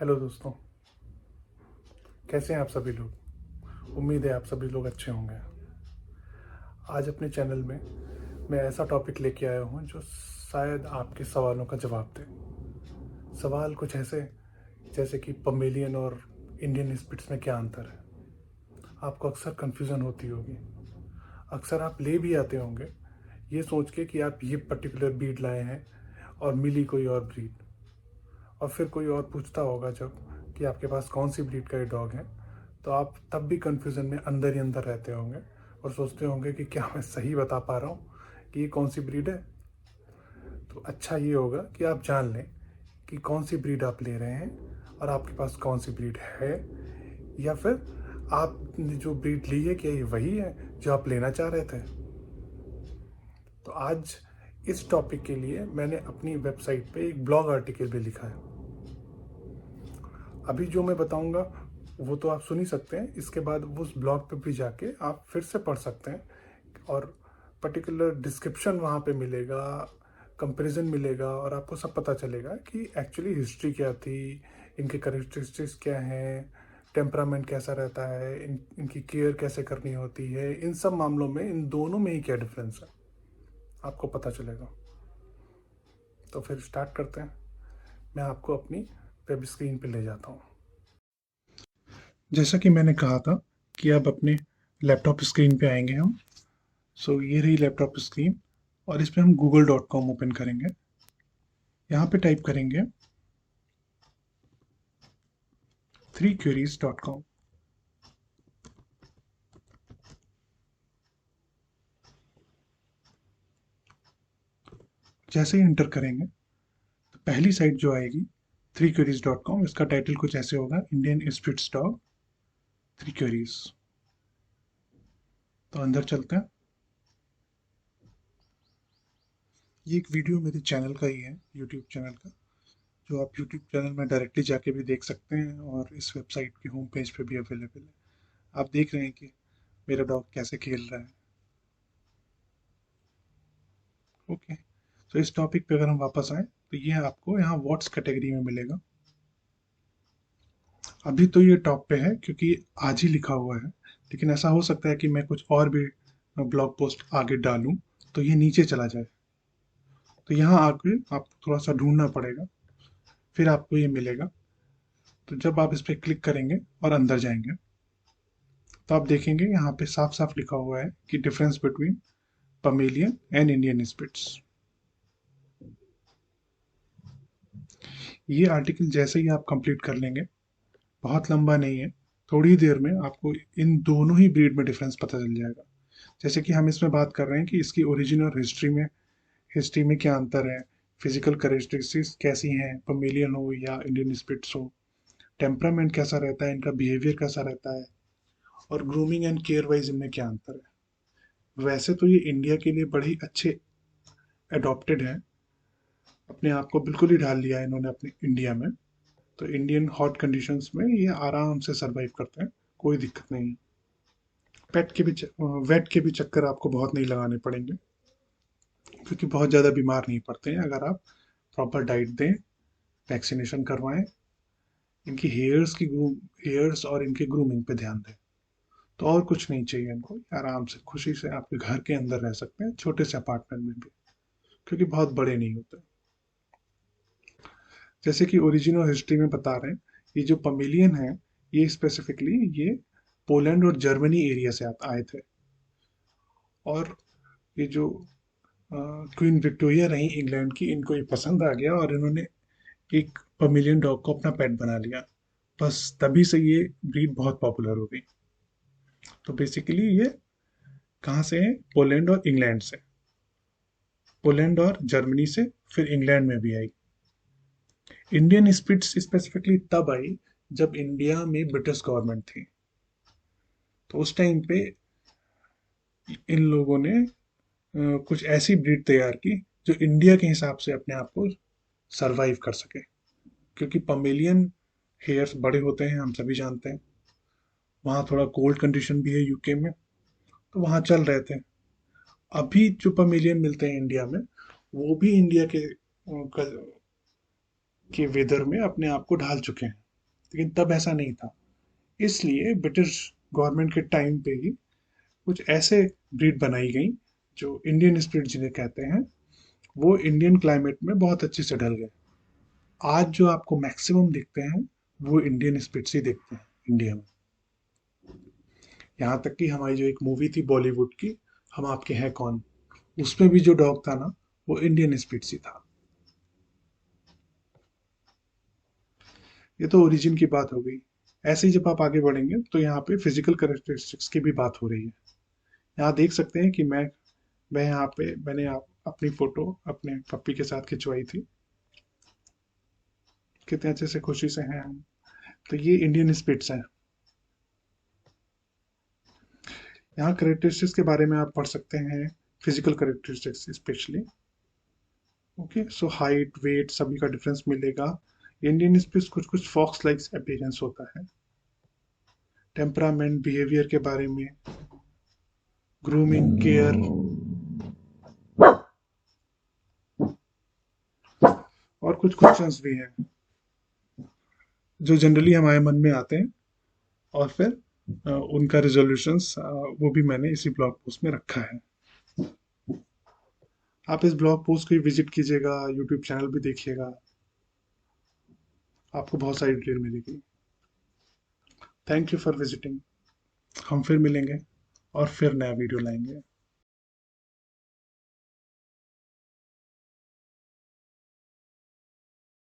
Hello दोस्तों, कैसे हैं आप सभी लोग। उम्मीद है आप सभी लोग अच्छे होंगे। आज अपने चैनल में मैं ऐसा टॉपिक लेके आया हूँ जो शायद आपके सवालों का जवाब दे। सवाल कुछ ऐसे जैसे कि पमेलियन और इंडियन स्पिट्स में क्या अंतर है। आपको अक्सर कन्फ्यूज़न होती होगी। अक्सर आप ले भी आते होंगे ये सोच के कि आप ये पर्टिकुलर ब्रीड लाए हैं और मिली कोई और ब्रीड। और फिर कोई और पूछता होगा जब कि आपके पास कौन सी ब्रीड का ये डॉग है, तो आप तब भी कन्फ्यूज़न में अंदर ही अंदर रहते होंगे और सोचते होंगे कि क्या मैं सही बता पा रहा हूँ कि ये कौन सी ब्रीड है। तो अच्छा ये होगा कि आप जान लें कि कौन सी ब्रीड आप ले रहे हैं और आपके पास कौन सी ब्रीड है, या फिर आपने जो ब्रीड ली है क्या ये वही है जो आप लेना चाह रहे थे। तो आज इस टॉपिक के लिए मैंने अपनी वेबसाइट पे एक ब्लॉग आर्टिकल भी लिखा है। अभी जो मैं बताऊंगा वो तो आप सुन ही सकते हैं, इसके बाद उस ब्लॉग पे भी जाके आप फिर से पढ़ सकते हैं और पर्टिकुलर डिस्क्रिप्शन वहाँ पे मिलेगा, कंपैरिजन मिलेगा और आपको सब पता चलेगा कि एक्चुअली हिस्ट्री क्या थी, इनके करेक्टरिस्टिक्स क्या हैं, टेम्परामेंट कैसा रहता है, इनकी केयर कैसे करनी होती है, इन सब मामलों में इन दोनों में ही क्या डिफरेंस है आपको पता चलेगा। तो फिर स्टार्ट करते हैं। मैं आपको अपनी वेब स्क्रीन पे ले जाता हूँ। जैसा कि मैंने कहा था कि अब अपने लैपटॉप स्क्रीन पे आएंगे हम। ये रही लैपटॉप स्क्रीन और इस पे हम google.com ओपन करेंगे। यहाँ पे टाइप करेंगे 3queries.com। जैसे ही एंटर करेंगे तो पहली साइट जो आएगी 3queries.com, इसका टाइटल कुछ ऐसे होगा, इंडियन स्पिट्स डॉग 3 क्वेरीज। तो अंदर चलते हैं। ये एक वीडियो मेरे चैनल का ही है, यूट्यूब चैनल का, जो आप यूट्यूब चैनल में डायरेक्टली जाके भी देख सकते हैं और इस वेबसाइट की होम पेज पे भी अवेलेबल है। आप देख रहे हैं कि मेरा डॉग कैसे खेल रहा है। ओके, तो इस टॉपिक पे अगर हम वापस आए तो ये आपको यहाँ व्हाट्स कैटेगरी में मिलेगा। अभी तो ये टॉप पे है क्योंकि आज ही लिखा हुआ है, लेकिन ऐसा हो सकता है कि मैं कुछ और भी ब्लॉग पोस्ट आगे डालूं तो ये नीचे चला जाए। तो यहाँ आके आपको थोड़ा सा ढूंढना पड़ेगा, फिर आपको ये मिलेगा। तो जब आप इस पर क्लिक करेंगे और अंदर जाएंगे तो आप देखेंगे यहाँ पे साफ साफ लिखा हुआ है कि difference between Pomeranian and Indian spitz. ये आर्टिकल जैसे ही आप कंप्लीट कर लेंगे, बहुत लंबा नहीं है, थोड़ी देर में आपको इन दोनों ही ब्रीड में डिफरेंस पता चल जाएगा। जैसे कि हम इसमें बात कर रहे हैं कि इसकी ओरिजिन और हिस्ट्री में क्या अंतर है, फिजिकल करेक्टरिस्टिक्स कैसी हैं, पमेलियन हो या इंडियन स्पिट्स हो, टेम्परामेंट कैसा रहता है, इनका बिहेवियर कैसा रहता है, और ग्रूमिंग एंड केयर वाइज इनमें क्या अंतर है। वैसे तो ये इंडिया के लिए बड़े ही अच्छे अडॉप्टेड हैं, अपने आप को बिल्कुल ही ढाल लिया है इन्होंने अपने इंडिया में। तो इंडियन हॉट कंडीशंस में ये आराम से सरवाइव करते हैं, कोई दिक्कत नहीं। पेट के भी वेट के भी चक्कर आपको बहुत नहीं लगाने पड़ेंगे क्योंकि बहुत ज़्यादा बीमार नहीं पड़ते हैं अगर आप प्रॉपर डाइट दें, वैक्सीनेशन करवाएं, इनकी हेयर्स और इनके ग्रूमिंग पे ध्यान दें। तो और कुछ नहीं चाहिए इनको, आराम से खुशी से आपके घर के अंदर रह सकते हैं, छोटे से अपार्टमेंट में भी, क्योंकि बहुत बड़े नहीं होते। जैसे कि ओरिजिन और हिस्ट्री में बता रहे हैं, ये जो पमेलियन है ये स्पेसिफिकली ये पोलैंड और जर्मनी एरिया से आए थे। और ये जो क्वीन विक्टोरिया रही इंग्लैंड की, इनको ये पसंद आ गया और इन्होंने एक पमेलियन डॉग को अपना पेट बना लिया। बस तभी से ये ब्रीड बहुत पॉपुलर हो गई। तो बेसिकली ये कहाँ से है, पोलैंड और इंग्लैंड से, पोलैंड और जर्मनी से, फिर इंग्लैंड में भी आई। इंडियन स्पिट्स स्पेसिफिकली तब आई जब इंडिया में ब्रिटिश गवर्नमेंट थी। तो उस टाइम पे इन लोगों ने कुछ ऐसी ब्रीड तैयार की जो इंडिया के हिसाब से अपने आप को सरवाइव कर सके, क्योंकि पमेलियन हेयर्स बड़े होते हैं, हम सभी जानते हैं। वहाँ थोड़ा कोल्ड कंडीशन भी है यूके में, तो वहाँ चल रहे थे। अभी जो पमेलियन मिलते हैं इंडिया में, वो भी इंडिया के वेदर में अपने आप को ढाल चुके हैं। लेकिन तब ऐसा नहीं था। इसलिए ब्रिटिश गवर्नमेंट के टाइम पे ही कुछ ऐसे ब्रीड बनाई गई जो इंडियन स्प्रिट जिन्हें कहते हैं, वो इंडियन क्लाइमेट में बहुत अच्छे से ढल गए। आज जो आपको मैक्सिमम दिखते हैं वो इंडियन स्प्रिट्स ही दिखते हैं इंडिया में। यहाँ तक कि हमारी जो एक मूवी थी बॉलीवुड की, हम आपके हैं कौन, उसमें भी जो डॉग था ना, वो इंडियन स्प्रिट्स ही था। ये तो ओरिजिन की बात हो गई। ऐसे ही जब आप आगे बढ़ेंगे तो यहाँ पे फिजिकल कैरेक्टरिस्टिक्स की भी बात हो रही है। यहाँ देख सकते हैं कि मैं यहाँ पे मैंने अपनी फोटो अपने पप्पी के साथ खिंचवाई थी। कितने अच्छे से खुशी से हैं हम। तो ये इंडियन स्पिट्स हैं। यहाँ करेक्टरिस्टिक्स के बारे में आप पढ़ सकते हैं, physical characteristics specially. Okay, so height weight सभी का डिफरेंस मिलेगा। इंडियन स्पिट्स कुछ कुछ फॉक्स लाइक्स अपीयरेंस होता है। टेम्परामेंट बिहेवियर के बारे में, ग्रूमिंग केयर और कुछ क्वेश्चंस भी हैं जो जनरली हमारे मन में आते हैं, और फिर उनका रिजोल्यूशंस वो भी मैंने इसी ब्लॉग पोस्ट में रखा है। आप इस ब्लॉग पोस्ट को विजिट कीजिएगा, यूट्यूब चैनल भी देखिएगा, आपको बहुत सारी डिटेल मिलेगी। Thank you for visiting. हम फिर मिलेंगे और फिर नया वीडियो लाएंगे।